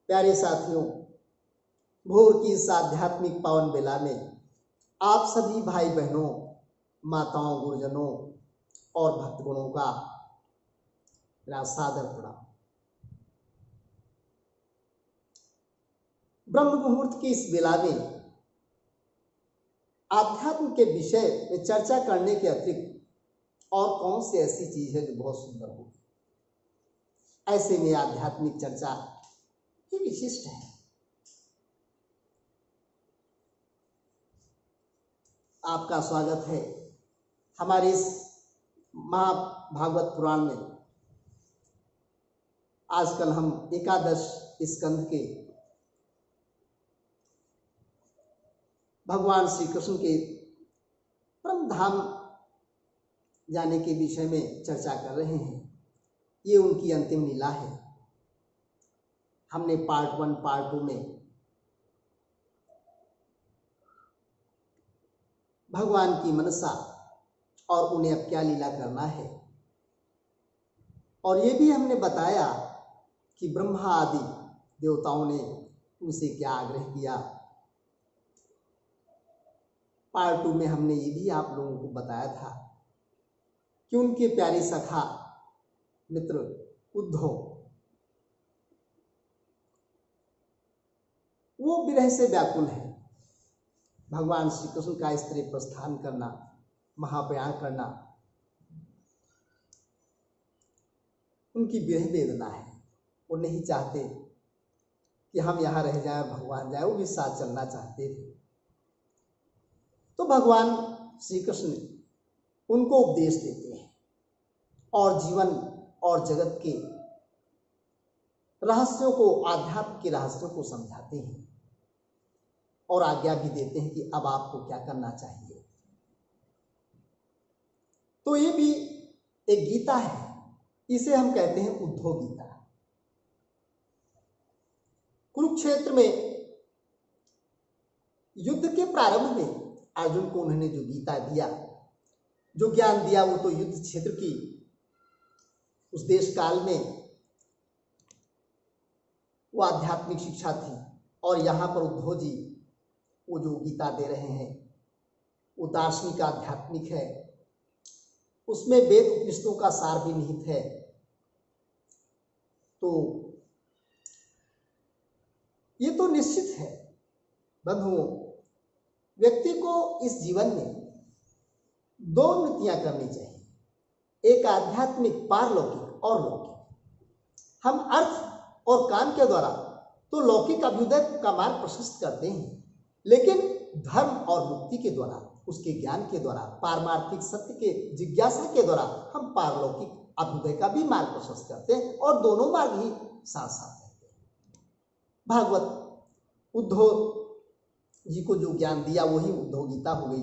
प्यारे साथियों, भोर की इस आध्यात्मिक पावन बेला में आप सभी भाई बहनों, माताओं, गुरुजनों और भक्तगणों का मेरा सादर प्रणाम। ब्रह्म मुहूर्त की इस बेला में आध्यात्म के विषय में चर्चा करने के अतिरिक्त और कौन सी ऐसी चीज है जो बहुत सुंदर हो। ऐसे में आध्यात्मिक चर्चा ही विशिष्ट है। आपका स्वागत है हमारे इस महाभागवत पुराण में। आजकल हम एकादश स्कंध के भगवान श्री कृष्ण के परम धाम जाने के विषय में चर्चा कर रहे हैं। ये उनकी अंतिम लीला है। हमने पार्ट 1, पार्ट 2 में भगवान की मनसा और उन्हें अब क्या लीला करना है, और ये भी हमने बताया कि ब्रह्मा आदि देवताओं ने उनसे क्या आग्रह किया। पार्ट 2 में हमने ये भी आप लोगों को बताया था कि उनके प्यारे सखा मित्र उद्धव वो विरह से व्याकुल है। भगवान श्री कृष्ण का इस तरह प्रस्थान करना, महाप्रयाण करना उनकी विरह वेदना है। वो नहीं चाहते कि हम यहाँ रह जाएं, भगवान जाए, वो भी साथ चलना चाहते थे। तो भगवान श्री कृष्ण उनको उपदेश देते हैं और जीवन और जगत के रहस्यों को, आध्यात्म के रहस्यों को समझाते हैं और आज्ञा भी देते हैं कि अब आपको क्या करना चाहिए। तो ये भी एक गीता है। इसे हम कहते हैं उद्धव गीता। कुरुक्षेत्र में युद्ध के प्रारंभ में अर्जुन को उन्होंने जो गीता दिया, जो ज्ञान दिया, वो तो युद्ध क्षेत्र की उस देश काल में वो आध्यात्मिक शिक्षा थी। और यहाँ पर उद्धव जी वो जो गीता दे रहे हैं वो दार्शनिक आध्यात्मिक है। उसमें वेद उपनिषदों का सार भी निहित है। तो ये तो निश्चित है बंधुओं, व्यक्ति को इस जीवन में 2 उन्नतियां करनी चाहिए, एक आध्यात्मिक पारलौकिक और लौकिक। हम अर्थ और काम के द्वारा तो लौकिक अभ्युदय का मार्ग प्रशस्त करते हैं, लेकिन धर्म और मुक्ति के द्वारा, उसके ज्ञान के द्वारा, पारमार्थिक सत्य के जिज्ञासा के द्वारा हम पारलौकिक अभ्युदय का भी मार्ग प्रशस्त करते हैं, और दोनों मार्ग ही साथ साथ रहते हैं। भागवत उद्धव जी को जो ज्ञान दिया वही उद्धव गीता हो गई।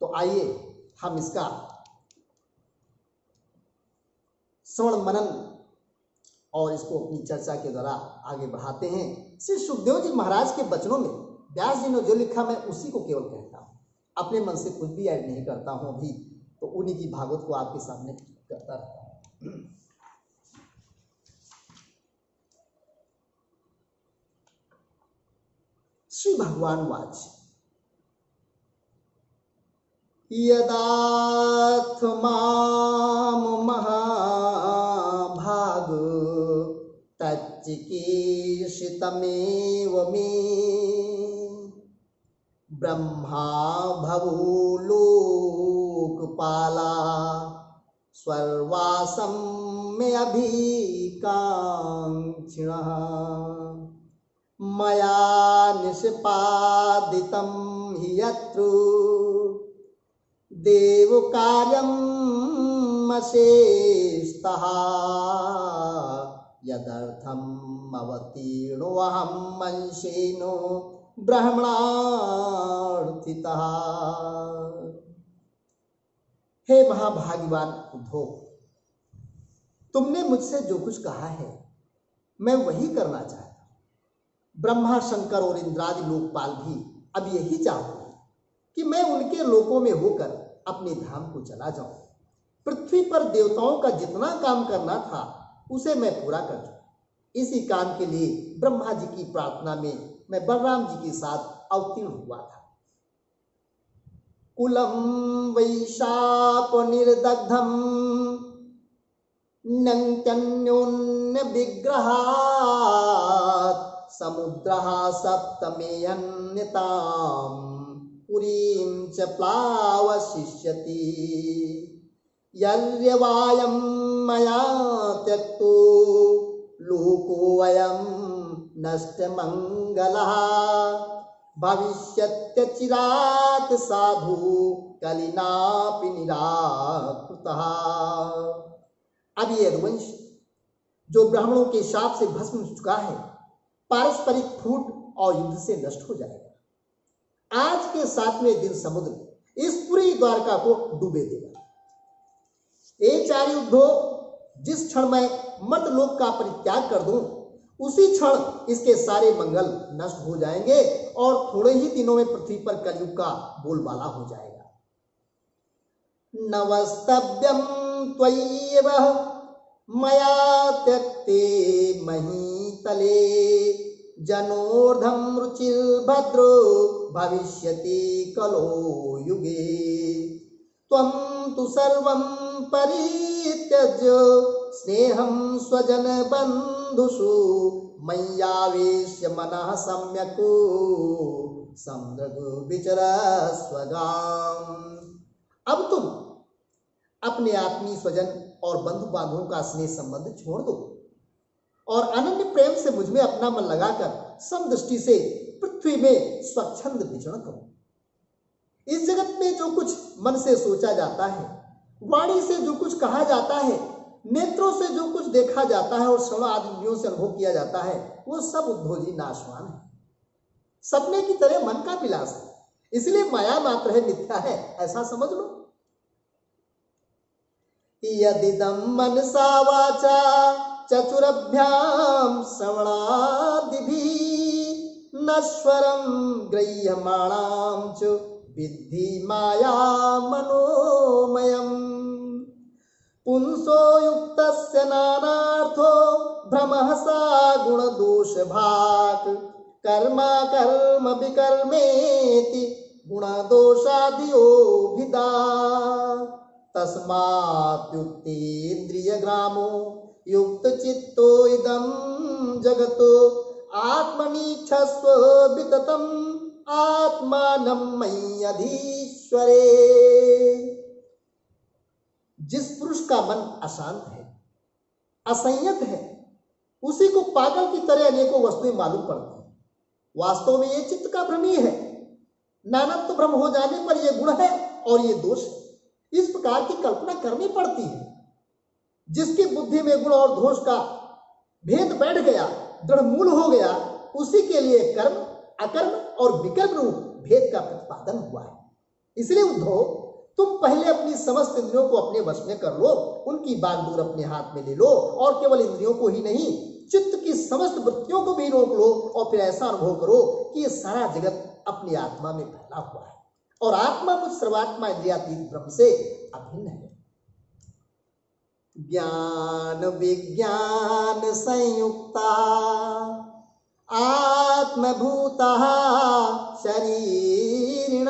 तो आइए हम इसका श्रवण मनन और इसको अपनी चर्चा के द्वारा आगे बढ़ाते हैं। श्री सुखदेव जी महाराज के वचनों में व्यास जी ने जो लिखा मैं उसी को केवल कहता हूँ, अपने मन से कुछ भी ऐड नहीं करता हूँ। अभी तो उन्हीं की भागवत को आपके सामने करता रहता हूँ। श्री भगवान वाच यदाथ माम महाभाग तच्चिकीर्षितमेव मे ब्रह्मा भवो लोकपाला स्वर्वासं मे अभिकाङ्क्षिणः मया निष्पादितं हि यत्र देवकार्यम् अशेषतः यदर्थम् अवतीर्णोऽहं अंशेन ब्रह्मणार्थितः। हे महाभाग्यवान उद्धव, तुमने मुझसे जो कुछ कहा है मैं वही करना चाहता हूं। ब्रह्मा, शंकर और इंद्रादि लोकपाल भी अब यही चाहते हैं कि मैं उनके लोकों में होकर अपने धाम को चला जाऊं। पृथ्वी पर देवताओं का जितना काम करना था उसे मैं पूरा कर चुका। इसी काम के लिए ब्रह्मा जी की प्रार्थना में मैं बलराम जी के साथ अवतीर्ण हुआ था। कुलम वैशाप निर्दग्धम नंत्यन्योन्य विग्रहात् समुद्रः सप्तमेऽन्यताम् पुरीं च प्लावशिष्यति यर्यवायं मया त्यक्तो लोकोऽयं नष्टमङ्गलः भविष्यत्यचिरात् साधु कलिनापि निराकृतः। अब ये रघुवंश जो ब्राह्मणों के शाप से भस्म हो चुका है, पारस्परिक फूट और युद्ध से नष्ट हो जाएगा। आज के 7वें दिन समुद्र इस पूरी द्वारका को डूबे देगा। ए चारि उद्धव, जिस क्षण मैं मर्तलोक का परित्याग कर दूं उसी क्षण इसके सारे मंगल नष्ट हो जाएंगे और थोड़े ही दिनों में पृथ्वी पर कलयुग का बोलबाला हो जाएगा। नवस्तव्यम त्वय्येव मया त्यक्ते महीतले जनोर्धम रुचिर्भद्रो भविष्यति कलो युगे त्वं तु सर्वं परित्यज्य स्नेहं स्वजन बंधुषु मय्यावेश्य मनः सम्यक् समदृग् विचरस्व गाम्। अब तुम अपने आत्मीय स्वजन और बंधु बांधवों का स्नेह संबंध छोड़ दो और अनन्य प्रेम से मुझ में अपना मन लगाकर समदृष्टि से पृथ्वी में स्वच्छंद विचरण करो। इस जगत में जो कुछ मन से सोचा जाता है, वाणी से जो कुछ कहा जाता है, नेत्रों से जो कुछ देखा जाता है और श्रवण आदि इंद्रियों से अनुभव किया जाता है, वो सब उद्धव जी नाशवान है, सपने की तरह मन का विलास है। इसलिए माया मात्र है, मिथ्या है, ऐसा समझ लो। यदिदं मनसा वाचा चतुरभ्याम श्रवणादिभिः नश्वरं गृह्यमाणां च विद्धि माया मनोमयम् पुंसो युक्तस्य नानार्थो भ्रमः सा गुणदोषभाक् कर्मा कर्म विकर्मेति गुणदोषादियोभिधा तस्माद्युक्तेन्द्रियग्रामो युक्त चित्तो इदं जगतो आत्मनीक्षस्व विततम् आत्मानं मय्यधीश्वरे। जिस पुरुष का मन अशांत है, असंयत है, उसी को पागल की तरह अनेकों वस्तुएं मालूम पड़ती हैं। वास्तव में ये चित्त का भ्रम ही है। नानत्व भ्रम हो जाने पर यह गुण है और ये दोष है, इस प्रकार की कल्पना करनी पड़ती है। जिसकी बुद्धि में गुण और दोष का भेद बैठ गया, दृढ़ मूल हो गया, उसी के लिए कर्म, अकर्म और विकर्म रूप भेद का प्रतिपादन हुआ है। इसलिए उद्धव, तुम पहले अपनी समस्त इंद्रियों को अपने वश में कर लो, उनकी बागडोर अपने हाथ में ले लो और केवल इंद्रियों को ही नहीं, चित्त की समस्त वृत्तियों को भी रोक लो और फिर ऐसा अनुभव करो कि ये सारा जगत अपनी आत्मा में फैला हुआ है और आत्मा मुझ सर्वात्मा इंद्रियातीत ब्रह्म से अभिन्न है। ज्ञान विज्ञान संयुक्ता आत्मभूतः शरीरिणाम्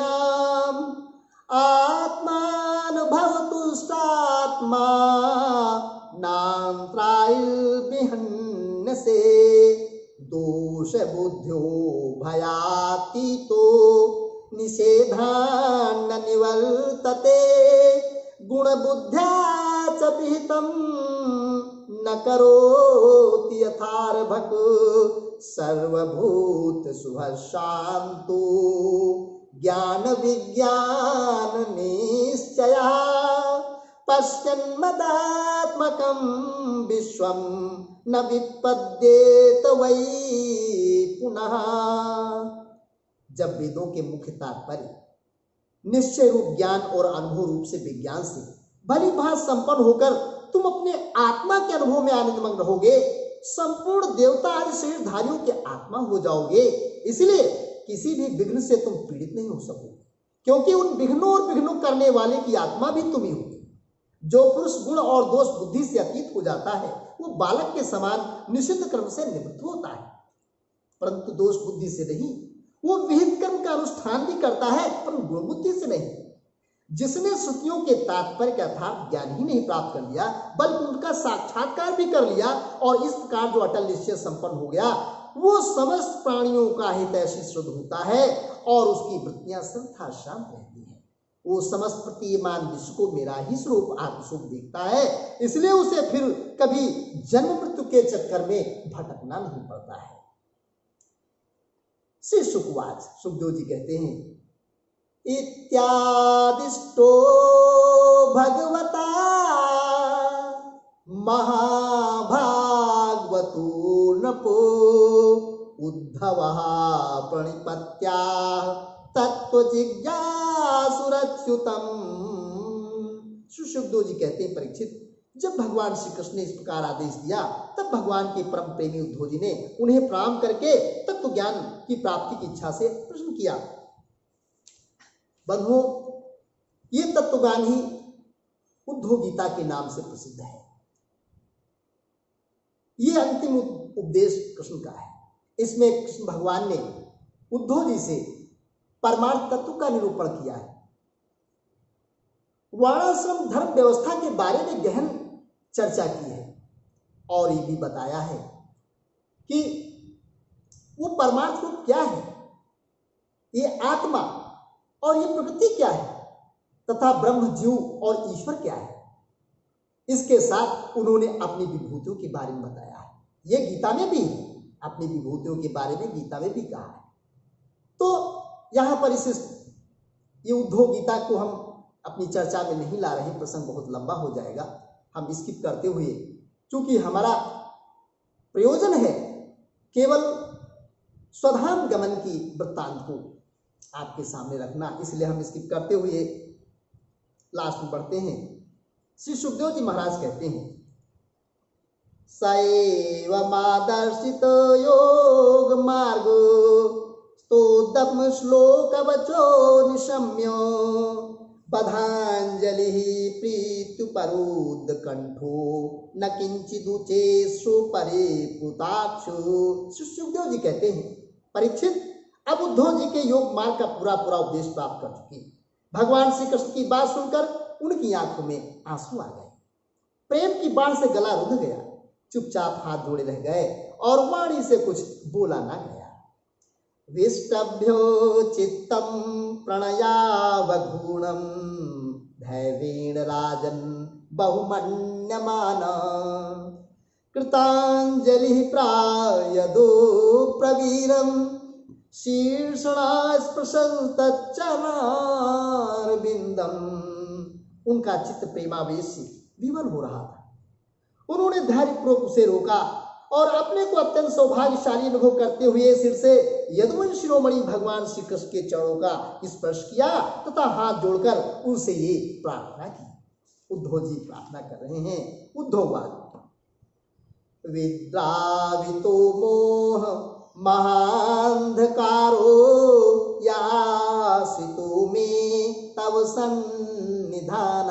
आत्मानुभवतुष्टात्मा नान्त्रायिर्विहन्यसे दोष बुद्ध्यो भयातीतो निषेधान्न निवर्तते गुणबुद्ध्या च विहितं न करोति यथार्भक सर्वभूत शुभशान्तो ज्ञान विज्ञान निश्चयः पश्यन्मदात्मकं विश्वं न विपद्येत वै पुनः। जब वेदों के मुख्य तात्पर्य निश्चय रूप ज्ञान और अनुभव रूप से विज्ञान से भली भांति संपन्न होकर तुम अपने आत्मा के अनुभव में आनंदमग्न रहोगे, संपूर्ण देवता आदि शरीरधारियों के आत्मा हो जाओगे, इसलिए किसी भी विघ्न से तुम पीड़ित नहीं हो सकोगे, क्योंकि उन विघ्नों और विघ्नों करने वाले की आत्मा भी तुम ही होगी। जो पुरुष गुण और दोष बुद्धि से अतीत हो जाता है वो बालक के समान निषिद्ध कर्म से निवृत्त होता है, परंतु दोष बुद्धि से नहीं। वो विहित कर्म का अनुष्ठान भी करता है पर गुण बुद्धि से नहीं। जिसने श्रुतियों के तात्पर्य का अर्थात ज्ञान ही नहीं प्राप्त कर लिया बल्कि उनका साक्षात्कार भी कर लिया और इस प्रकार जो अटल निश्चय संपन्न हो गया, वो समस्त प्राणियों का हितैषी शुद्ध होता है और उसकी वृत्तियां सर्वथा शांत रहती हैं। वो समस्त प्रतीयमान विश्व को मेरा ही स्वरूप आत्मस्वरूप देखता है, इसलिए उसे फिर कभी जन्म मृत्यु के चक्कर में भटकना नहीं पड़ता है। श्री शुकवाच, सुखदेव जी कहते हैं, इत्यादिष्टो भगवता महाभागवतो नपो उद्धवः प्रणिपत्या तत्त्वजिज्ञासुरच्युतम्। सुखदेव जी कहते हैं, परीक्षित, जब भगवान श्री कृष्ण ने इस प्रकार आदेश दिया तब भगवान के परम प्रेमी उद्धव जी ने उन्हें प्रणाम करके तत्व ज्ञान की प्राप्ति की इच्छा से प्रश्न किया। बंधुओं, ये तत्वज्ञान ही उद्धव गीता के नाम से प्रसिद्ध है। ये अंतिम उपदेश कृष्ण का है। इसमें कृष्ण भगवान ने उद्धव जी से परमार्थ तत्व का निरूपण किया है। वर्णाश्रम धर्म व्यवस्था के बारे में गहन चर्चा की है और ये भी बताया है कि वो परमार्थ रूप क्या है, ये आत्मा और ये प्रकृति क्या है तथा ब्रह्म, जीव और ईश्वर क्या है। इसके साथ उन्होंने अपनी विभूतियों के बारे में बताया है। ये गीता में भी है, अपनी विभूतियों के बारे में गीता में भी कहा है। तो यहाँ पर ये उद्धव गीता को हम अपनी चर्चा में नहीं ला रहे, प्रसंग बहुत लंबा हो जाएगा, हम स्किप करते हुए, क्योंकि हमारा प्रयोजन है केवल स्वधाम गमन की वृत्तांत को आपके सामने रखना, इसलिए हम स्किप करते हुए लास्ट में बढ़ते हैं। श्री सुखदेव जी महाराज कहते हैं, सैवमादर्शितो योग मार्गो स्तोदम श्लोकवचो निशम्यो बधांजलि प्रीत्युपरुद्ध कंठो न किंचिदुचे सुपरे पुताक्षु। सुखदेव जी कहते हैं, परीक्षित, अब उद्धव जी के योग मार्ग का पूरा उपदेश प्राप्त कर चुके। भगवान श्री कृष्ण की बात सुनकर उनकी आंखों में आंसू आ गए, प्रेम की बाढ़ से गला रुंध गया, चुपचाप हाथ जोड़े रह गए और वाणी से कुछ बोला ना गया। विष्टभ्यो चित्तम प्रणयावगुणम धैर्येण राजन बहुमन्यमान कृतांजलि प्रायदो प्रवीरम शीर्षणा स्पृशंतच्चरणारविंदम। उनका चित्त प्रेमावेश से विवल हो रहा था। उन्होंने धैर्यपूर्वक उसे रोका और अपने को अत्यंत सौभाग्यशाली अनुभव करते हुए सिर से यदुवंश शिरोमणि भगवान श्री कृष्ण के चरणों का स्पर्श किया तथा हाथ जोड़कर उनसे ये प्रार्थना की। उद्धव जी प्रार्थना कर रहे हैं। उद्धववाद, विद्रावितो मोह महांधकारो यासितो में तव सन्निधानात्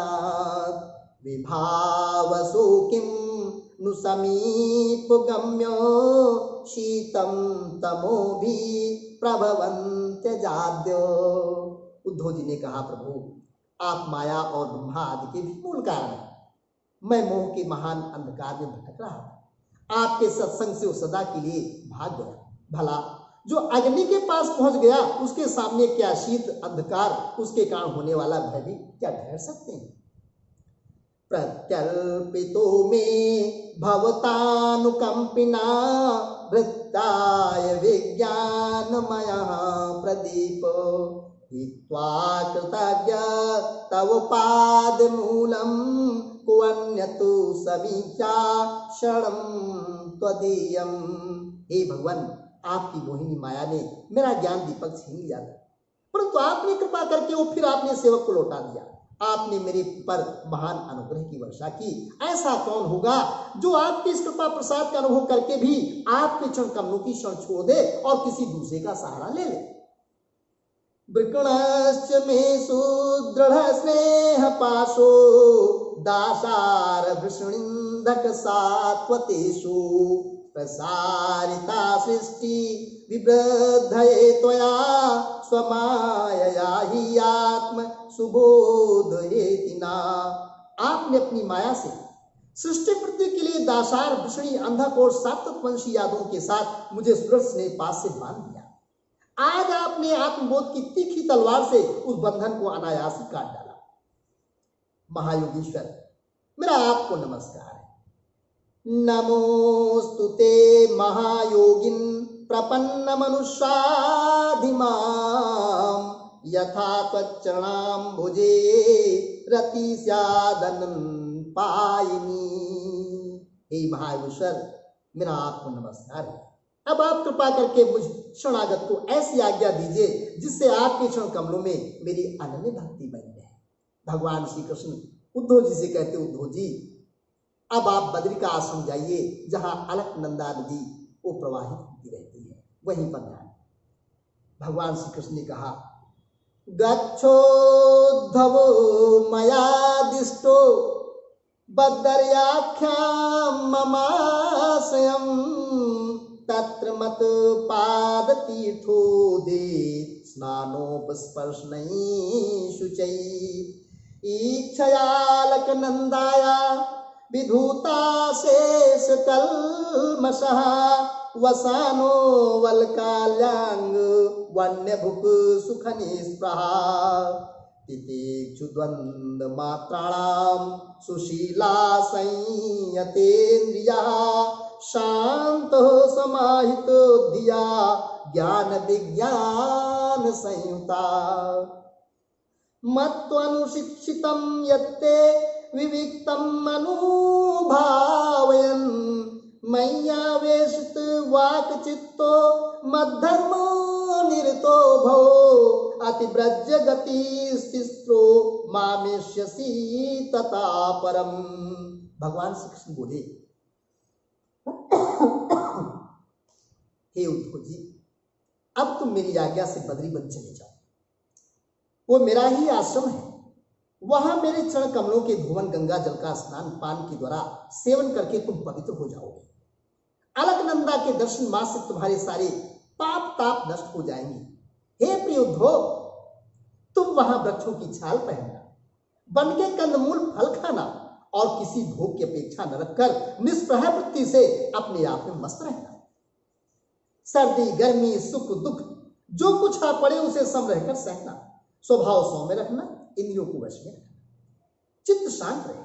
विभावसो किम नु समीप गम्यो शीतम तमोभि प्रभवन्त्यजाद्यो। उद्धव जी ने कहा, प्रभु आप माया और ब्रह्मा आदि के भी मूल कारण हैं। मैं मोह के महान अंधकार में भटक रहा था, आपके सत्संग से वो सदा के लिए भाग गया। भला जो अग्नि के पास पहुंच गया, उसके सामने क्या शीत अंधकार, उसके कारण होने वाला भय भी क्या ठहर सकते हैं। प्रत्यल्पितो में भवतानुकंपिना वृत्ताय विज्ञानमय प्रदीप हित्वा कृतज्ञ तव पाद मूलम कुअन्यतु समीक्षा क्षणम त्वदीयम। हे भगवान, आपकी मोहिनी माया ने मेरा ज्ञान दीपक छीन लिया था, परंतु आपने कृपा करके वो फिर आपने सेवक को लौटा दिया। आपने मेरे पर महान अनुग्रह की वर्षा की। ऐसा कौन होगा जो आपकी इस कृपा प्रसाद का अनुभव करके भी आपके चरण कमलों की शरण छोड़ दे और किसी दूसरे का सहारा ले ले। वृकणश्च मे सुदृढ़ स्नेह पाशो दासार वृषणिंदक सात्वतेषु प्रसारिता सृष्टि विवृद्धये त्वया स्वमायया हि आत्म सुबोधयेतिना। आपने अपनी माया से सृष्टि पृथ्वी के लिए दासार वृषणी अंधक और सात्वतवंशी यादों के साथ मुझे सुदृढ़ स्नेह पास से बांध दिया। आज आपने आत्मबोध की तीखी तलवार से उस बंधन को अनायास ही काट डाला। महायोगीश्वर, मेरा आपको नमस्कार है। नमोस्तुते महायोगिन प्रपन्न मनुष्याधिमां यथा त्वच्चरणाम्बुजे रति स्यादनन पायिनी। हे महायोगीश्वर, मेरा आपको नमस्कार है। अब आप कृपा करके मुझ शरणागत को ऐसी आज्ञा दीजिए जिससे आपके चरण कमलों में मेरी अनन्य भक्ति बन जाए। भगवान श्री कृष्ण उद्धव जी से कहते, उद्धव जी अब आप बद्री का आश्रम जाइए, जहां अलकनंदा नदी वो प्रवाहित होती रहती है, वहीं पर जाए। भगवान श्री कृष्ण ने कहा, गच्छोद्धवो मयादिष्टो बद्र्याख्यां ममाश्रयम् तत्र मत पाद तीर्थो दे स्नानोपस्पर्शनै शुचै ईक्षयालकनन्दाया विधूता शेष कल्मषः वसानो वल्काल्याङ्ग वन्यभुक् सुखनिस्पृहा तितिक्षुद्वन्द्व मात्राणां सुशीला संयतेन्द्रियः शांतो समाहितो धिया ज्ञान विज्ञान संयुता मत्वनुशिक्षितं यत्ते विविक्तम् अनुभावयन् मय्यावेशित वाक्चित्तो मद्धर्मो निरतो भो अतिव्रज गतिस्तिस्रो मामेष्यसि तथा परम। भगवान श्री कृष्ण बोले, हे उद्धव जी, अब तुम मेरी आज्ञा से बद्री वन चले जाओ। वो मेरा ही आश्रम है, वहां मेरे चरण कमलों के धुवन गंगा जल का स्नान पान के द्वारा सेवन करके तुम पवित्र हो जाओगे। अलकनंदा के दर्शन मात्र से तुम्हारे सारे पाप ताप नष्ट हो जाएंगे। हे प्रिय उद्धव, तुम वहां वृक्षों की छाल पहनना, वन के कंदमूल फल खाना और किसी भोग की अपेक्षा न रखकर निष्प्रह वृत्ति से अपने आप में मस्त रहना। सर्दी गर्मी सुख दुख जो कुछ आ पड़े उसे सम रहकर सहना, स्वभाव सौम्य रखना, इंद्रियों को वश में रखना, चित्त शांत रहे,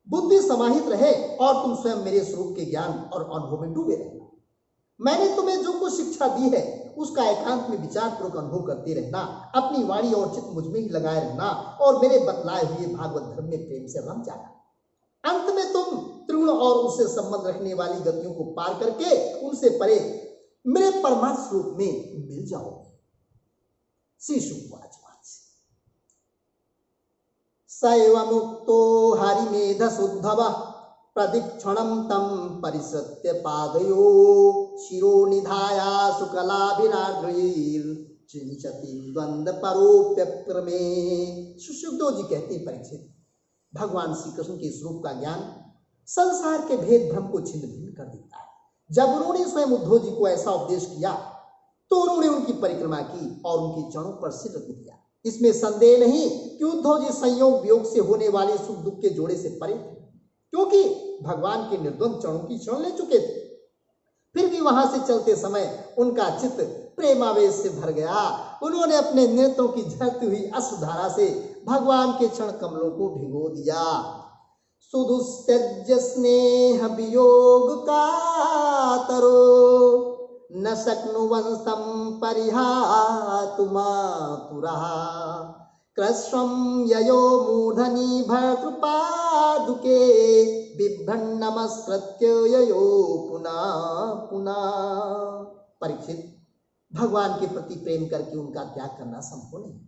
बुद्धि समाहित रहे और तुम स्वयं मेरे स्वरूप के ज्ञान और अनुभव में डूबे रहना। मैंने तुम्हें जो कुछ शिक्षा दी है उसका एकांत में विचार पूर्वक अनुभव करते रहना, अपनी वाणी और चित्त मुझ में ही लगाए रहना और मेरे बतलाए हुए भागवत धर्म में प्रेम से रम जाना। अंत में तुम त्रिगुण और उससे संबंध रखने वाली गतियों को पार करके उनसे परे मेरे परमात्म स्वरूप में मिल जाओ। श्री शुकवाच सैव मुक्तो हरिमेधसुद्धवः प्रदीक्षणं तं परिसृत्य पादयो शिरो निधाया शुक्लाभिराद्रैर्चिंचति द्वंद्व परोप्यक्रमे। सुशुद्धो जी कहते हैं, परीक्षित, भगवान श्री कृष्ण के स्वरूप का ज्ञान संसार के भेद भ्रम को छिन्न भिन्न कर देता है। जब उन्होंने स्वयं उद्धव जी को ऐसा उपदेश किया तो उन्होंने उनकी परिक्रमा की और उनके चरणों पर सिर रख दिया। इसमें संदेह नहीं कि उद्धव जी संयोग वियोग से होने वाले सुख दुख के जोड़े से परे थे, क्योंकि भगवान के निर्द्वंद चरणों की शरण ले चुके थे। फिर भी वहां से चलते समय उनका चित्त प्रेमावेश से भर गया। उन्होंने अपने नेत्रों की झरती हुई अश्रुधारा से भगवान के चरण कमलों को भिगो दिया। सुदुस्त्यज्य स्नेह वियोग कातरो न शक्नुवंशं परिहातु मातुरः कृष्णं ययो मूढनी भर्तृपादुके बिभ्रन् नमस्कृत्य ययो पुनः पुनः। परीक्षित, भगवान के प्रति प्रेम करके उनका त्याग करना संभव नहीं।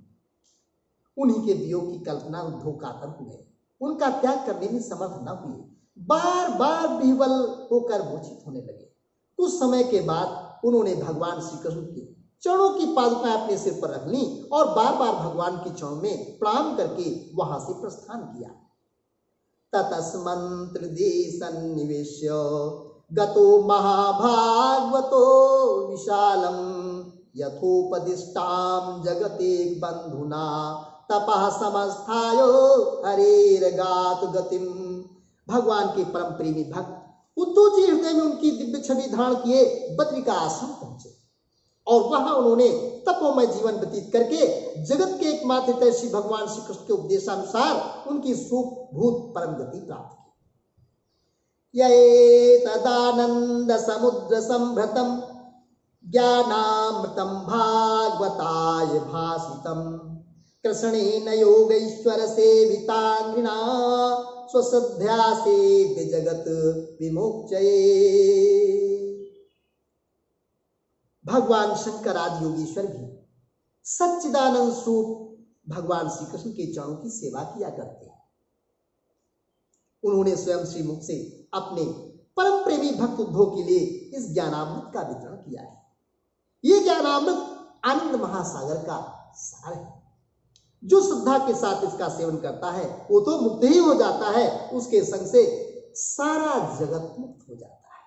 उन्हीं के वियोग की कल्पना उद्धव कातर हुए, उनका त्याग करने में समर्थ न हुए, बार बार विह्वल होकर मूर्छित होने लगे। कुछ समय के बाद उन्होंने भगवान श्री कृष्ण के चरणों की पादुकाएं अपने सिर पर रख ली और बार बार भगवान के चरणों में प्रणाम करके वहां से प्रस्थान किया। ततस्मन्त्र सन्निवेश्य गतो महाभागवतो विशालम यथोपदिष्टाम जगते बंधुना तपः समस्थायो हरेर्गात गतिम। भगवान के परम प्रेमी भक्त उद्धव जी हृदय में उनकी दिव्य छवि धारण किए बद्रिका आश्रम पहुंचे और वहां उन्होंने तपोमय जीवन व्यतीत करके जगत के एकमात्र हितैषी भगवान श्री कृष्ण के उपदेशानुसार उनकी सुख भूत परम गति प्राप्त की। ये तदानंद समुद्र संभृतम ज्ञानामृतम भागवताय भासितम कृष्णेन योगैश्वर सेवितांघ्रिणा स्वश्रद्धा से जगत विमुक्तये। भगवान शंकर आदि योगीश्वर भी सच्चिदानंद स्वरूप भगवान श्री कृष्ण के चरणों की सेवा किया करते हैं। उन्होंने स्वयं श्रीमुख से अपने परम प्रेमी भक्त उद्धव के लिए इस ज्ञानामृत का वितरण किया है। ये ज्ञानामृत आनंद महासागर का सार है। जो श्रद्धा के साथ इसका सेवन करता है वो तो मुक्त ही हो जाता है, उसके संग से सारा जगत मुक्त हो जाता है।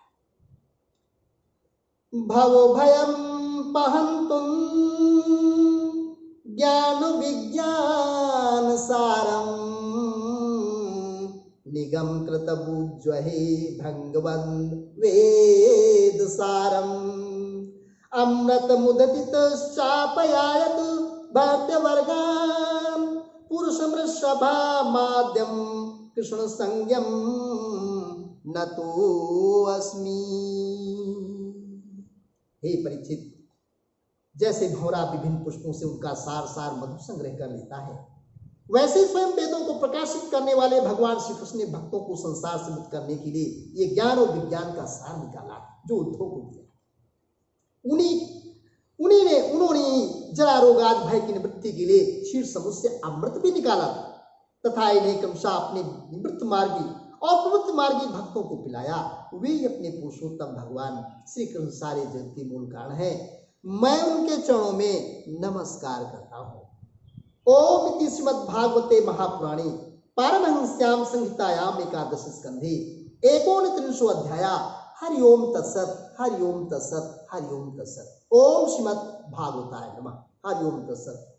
भवो भयं पहंतुम ज्ञान विज्ञान सारम निगम कृत बुज्वहे भंगवन् वेद सारम अमृत मुदतित चापयायत भक्तवर्गान् पुरुषं वृषभा माद्यम कृष्ण संज्ञम नतो अस्मि। हे परीक्षित, जैसे भौरा विभिन्न पुष्पों से उनका सार सार मधु संग्रह कर लेता है, वैसे स्वयं वेदों को प्रकाशित करने वाले भगवान श्री कृष्ण ने भक्तों को संसार से मुक्त करने के लिए ये ज्ञान और विज्ञान का सार निकाला जो उद्धव को दिया। उन्होंने जरा रोगाद भय की निवृत्ति के लिए क्षीर समुद्र से अमृत भी निकाला तथा इन्हें क्रमशः अपने निवृत्त मार्गी और प्रवृत्त मार्गी भक्तों को पिलाया। वे अपने पुरुषोत्तम भगवान श्री कृष्ण सारे जगत के मूल कारण है। मैं उनके चरणों में नमस्कार करता हूँ। ओम इति श्रीमद्भागवते महापुराणे पारमहंस्याम संहितायाम एकादश स्कंधे एकोनत्रिंशो अध्याया। हरि ओम तत्सत, हरि ओम तत्सत, हरि ओम तत्सत। ओम श्रीमद् भागवताय नमः। हरि ओम तत्सत।